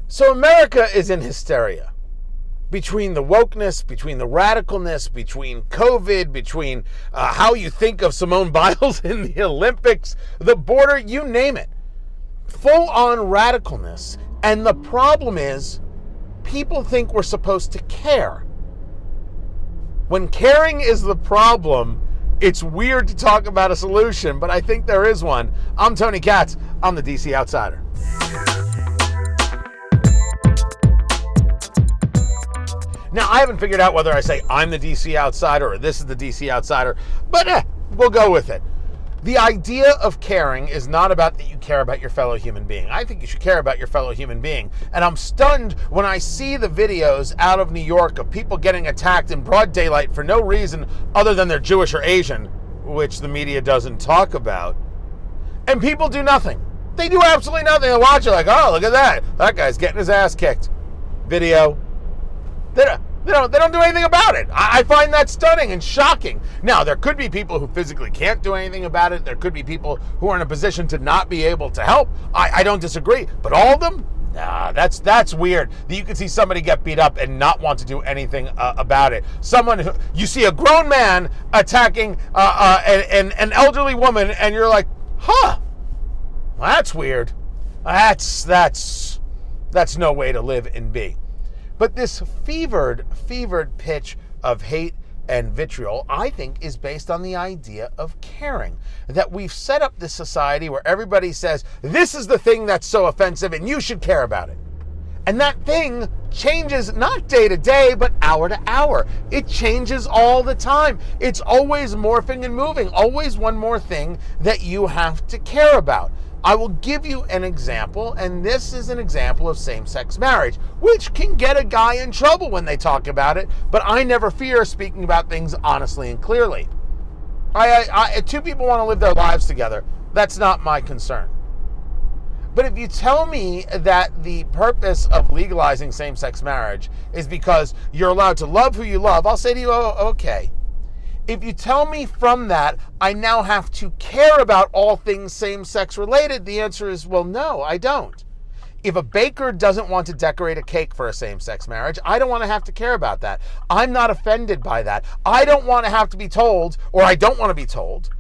So America is in hysteria. Between the wokeness, between the radicalness, between COVID, between how you think of Simone Biles in the Olympics, the border, you name it. Full-on radicalness. And the problem is, people think we're supposed to care. When caring is the problem, it's weird to talk about a solution, but I think there is one. I'm Tony Katz. I'm the DC Outsider. Now, I haven't figured out whether I say I'm the DC Outsider or this is the DC Outsider, but we'll go with it. The idea of caring is not about that you care about your fellow human being. I think you should care about your fellow human being. And I'm stunned when I see the videos out of New York of people getting attacked in broad daylight for no reason other than they're Jewish or Asian, which the media doesn't talk about. And people do nothing. They do absolutely nothing. They watch it like, oh, look at that. That guy's getting his ass kicked. Video. They don't do anything about it. I find that stunning and shocking. Now, there could be people who physically can't do anything about it. There could be people who are in a position to not be able to help. I don't disagree. But all of them? Nah, that's weird. That you could see somebody get beat up and not want to do anything about it. You see a grown man attacking an elderly woman, and you're like, huh, well, that's weird. That's no way to live and be. But this fevered pitch of hate and vitriol, I think, is based on the idea of caring. That we've set up this society where everybody says, this is the thing that's so offensive and you should care about it. And that thing changes not day to day, but hour to hour. It changes all the time. It's always morphing and moving. Always one more thing that you have to care about. I will give you an example, and this is an example of same-sex marriage, which can get a guy in trouble when they talk about it, but I never fear speaking about things honestly and clearly. Two people want to live their lives together. That's not my concern. But if you tell me that the purpose of legalizing same-sex marriage is because you're allowed to love who you love, I'll say to you, oh, okay. If you tell me from that, I now have to care about all things same-sex related, the answer is, well, no, I don't. If a baker doesn't want to decorate a cake for a same-sex marriage, I don't want to have to care about that. I'm not offended by that. I don't want to have to be told, or I don't want to be told,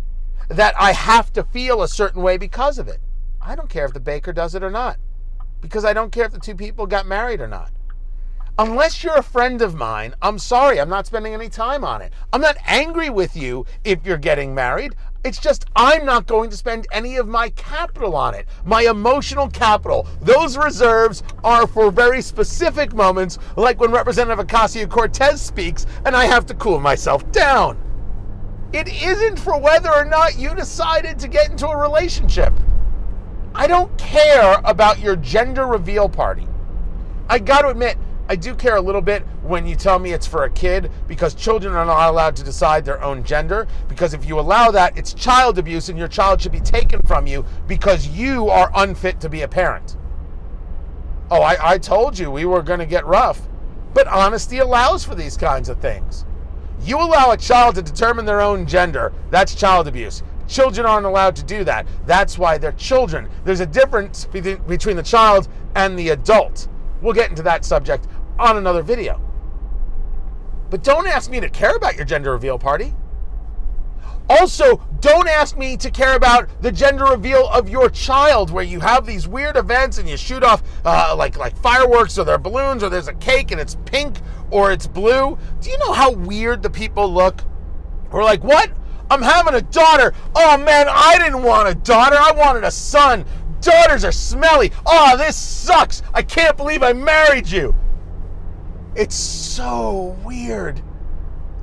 that I have to feel a certain way because of it. I don't care if the baker does it or not, because I don't care if the two people got married or not. Unless you're a friend of mine, I'm sorry, I'm not spending any time on it. I'm not angry with you if you're getting married. It's just I'm not going to spend any of my capital on it. My emotional capital. Those reserves are for very specific moments, like when Representative Ocasio-Cortez speaks and I have to cool myself down. It isn't for whether or not you decided to get into a relationship. I don't care about your gender reveal party. I got to admit, I do care a little bit when you tell me it's for a kid, because children are not allowed to decide their own gender, because if you allow that, it's child abuse and your child should be taken from you because you are unfit to be a parent. Oh, I told you we were going to get rough, but honesty allows for these kinds of things. You allow a child to determine their own gender, that's child abuse. Children aren't allowed to do that. That's why they're children. There's a difference between the child and the adult. We'll get into that subject on another video. But don't ask me to care about your gender reveal party. Also, don't ask me to care about the gender reveal of your child, where you have these weird events and you shoot off like fireworks, or there are balloons, or there's a cake and it's pink or it's blue. Do you know how weird the people look? We're like, what? I'm having a daughter. Oh man, I didn't want a daughter. I wanted a son. Daughters are smelly. Oh, this sucks. I can't believe I married you. It's so weird.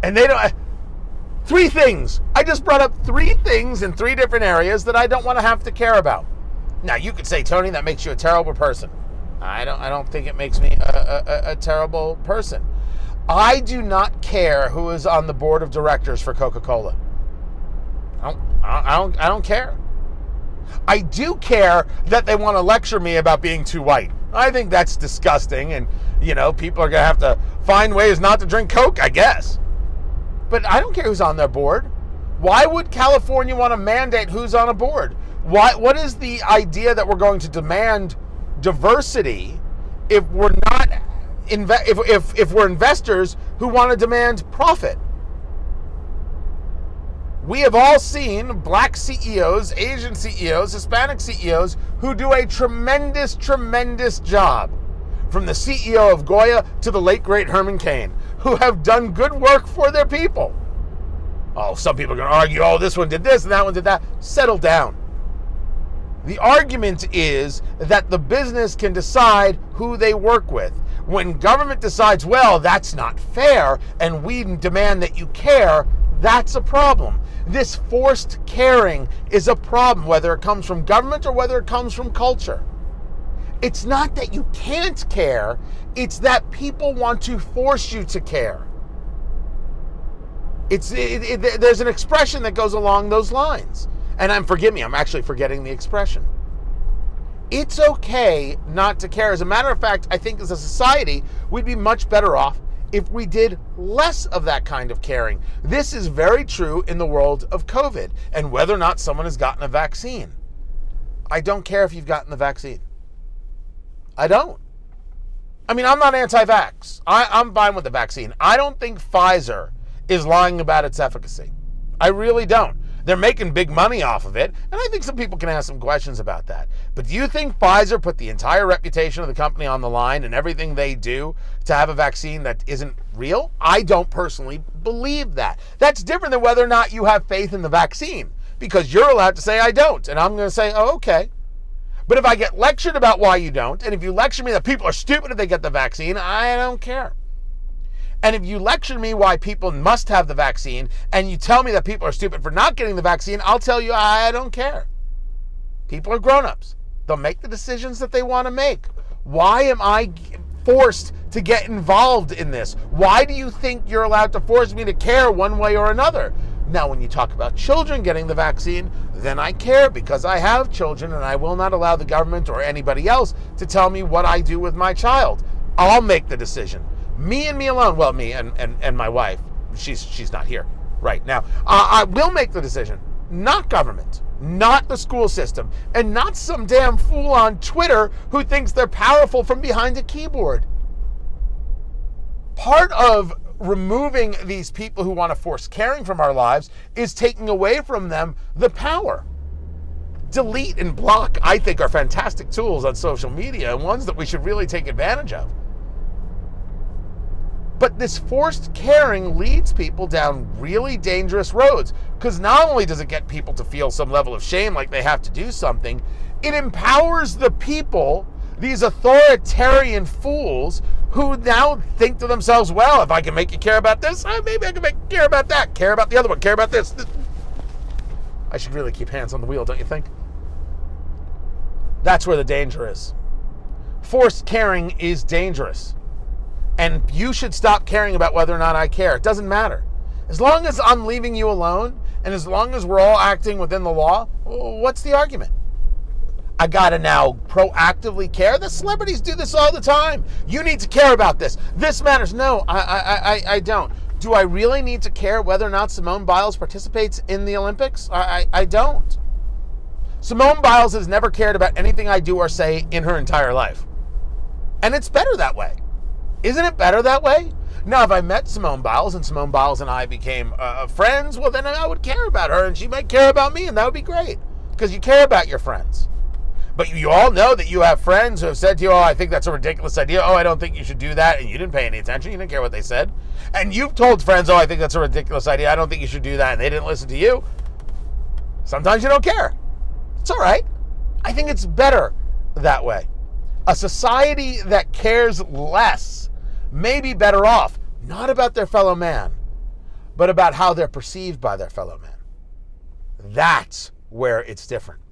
And they don't... Three things. I just brought up three things in three different areas that I don't want to have to care about. Now, you could say, Tony, that makes you a terrible person. I don't think it makes me a terrible person. I do not care who is on the board of directors for Coca-Cola. I don't care. I do care that they want to lecture me about being too white. I think that's disgusting, and, people are going to have to find ways not to drink Coke, I guess. But I don't care who's on their board. Why would California want to mandate who's on a board? What is the idea that we're going to demand diversity if we're not if we're investors who want to demand profit. We have all seen black CEOs, Asian CEOs, Hispanic CEOs who do a tremendous, tremendous job. From the CEO of Goya to the late, great Herman Cain, who have done good work for their people. Oh, some people are going to argue, oh, this one did this and that one did that. Settle down. The argument is that the business can decide who they work with. When government decides, well, that's not fair, and we demand that you care, that's a problem. This forced caring is a problem, whether it comes from government or whether it comes from culture. It's not that you can't care, it's that people want to force you to care. There's an expression that goes along those lines. And forgive me, I'm actually forgetting the expression. It's okay not to care. As a matter of fact, I think as a society, we'd be much better off if we did less of that kind of caring. This is very true in the world of COVID and whether or not someone has gotten a vaccine. I don't care if you've gotten the vaccine. I don't. I mean, I'm not anti-vax. I'm fine with the vaccine. I don't think Pfizer is lying about its efficacy. I really don't. They're making big money off of it, and I think some people can ask some questions about that. But do you think Pfizer put the entire reputation of the company on the line and everything they do to have a vaccine that isn't real? I don't personally believe that. That's different than whether or not you have faith in the vaccine, because you're allowed to say, I don't, and I'm going to say, oh, okay. But if I get lectured about why you don't, and if you lecture me that people are stupid if they get the vaccine, I don't care. And if you lecture me why people must have the vaccine, and you tell me that people are stupid for not getting the vaccine, I'll tell you I don't care. People are grown-ups. They'll make the decisions that they want to make. Why am I forced to get involved in this? Why do you think you're allowed to force me to care one way or another? Now, when you talk about children getting the vaccine, then I care because I have children and I will not allow the government or anybody else to tell me what I do with my child. I'll make the decision. Me and me alone. Well, me and my wife. She's not here right now. I will make the decision. Not government. Not the school system. And not some damn fool on Twitter who thinks they're powerful from behind a keyboard. Part of removing these people who want to force caring from our lives is taking away from them the power. Delete and block, I think, are fantastic tools on social media and ones that we should really take advantage of. But this forced caring leads people down really dangerous roads, because not only does it get people to feel some level of shame like they have to do something, it empowers the people, these authoritarian fools, who now think to themselves, well, if I can make you care about this, maybe I can make you care about that, care about the other one, care about this. I should really keep hands on the wheel, don't you think? That's where the danger is. Forced caring is dangerous. And you should stop caring about whether or not I care. It doesn't matter. As long as I'm leaving you alone, and as long as we're all acting within the law, what's the argument? I gotta now proactively care? The celebrities do this all the time. You need to care about this. This matters. No, I don't. Do I really need to care whether or not Simone Biles participates in the Olympics? I don't. Simone Biles has never cared about anything I do or say in her entire life. And it's better that way. Isn't it better that way? Now, if I met Simone Biles and Simone Biles and I became friends, well, then I would care about her and she might care about me, and that would be great because you care about your friends. But you all know that you have friends who have said to you, oh, I think that's a ridiculous idea. Oh, I don't think you should do that. And you didn't pay any attention. You didn't care what they said. And you've told friends, oh, I think that's a ridiculous idea. I don't think you should do that. And they didn't listen to you. Sometimes you don't care. It's all right. I think it's better that way. A society that cares less may be better off, not about their fellow man, but about how they're perceived by their fellow man. That's where it's different.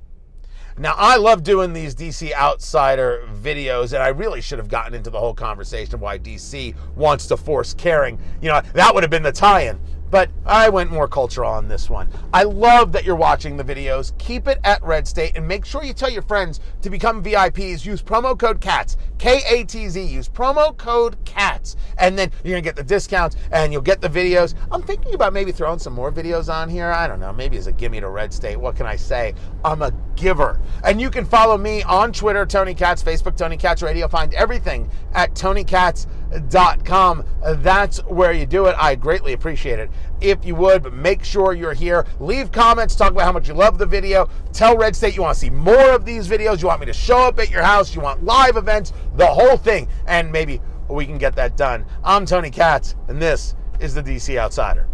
Now, I love doing these DC Outsider videos, and I really should have gotten into the whole conversation of why DC wants to force caring. You know, that would have been the tie-in. but I went more cultural on this one. I love that you're watching the videos. Keep it at Red State, and make sure you tell your friends to become VIPs. Use promo code KATZ, K-A-T-Z. Use promo code KATZ, and then you're going to get the discounts, and you'll get the videos. I'm thinking about maybe throwing some more videos on here. I don't know, maybe as a gimme to Red State. What can I say? I'm a giver. And you can follow me on Twitter, Tony Katz, Facebook, Tony Katz Radio. Find everything at TonyKatz.com. That's where you do it. I greatly appreciate it if you would, but make sure you're here. Leave comments, talk about how much you love the video. Tell Red State you want to see more of these videos. You want me to show up at your house. You want live events, the whole thing, and maybe we can get that done. I'm Tony Katz, and this is the DC Outsider.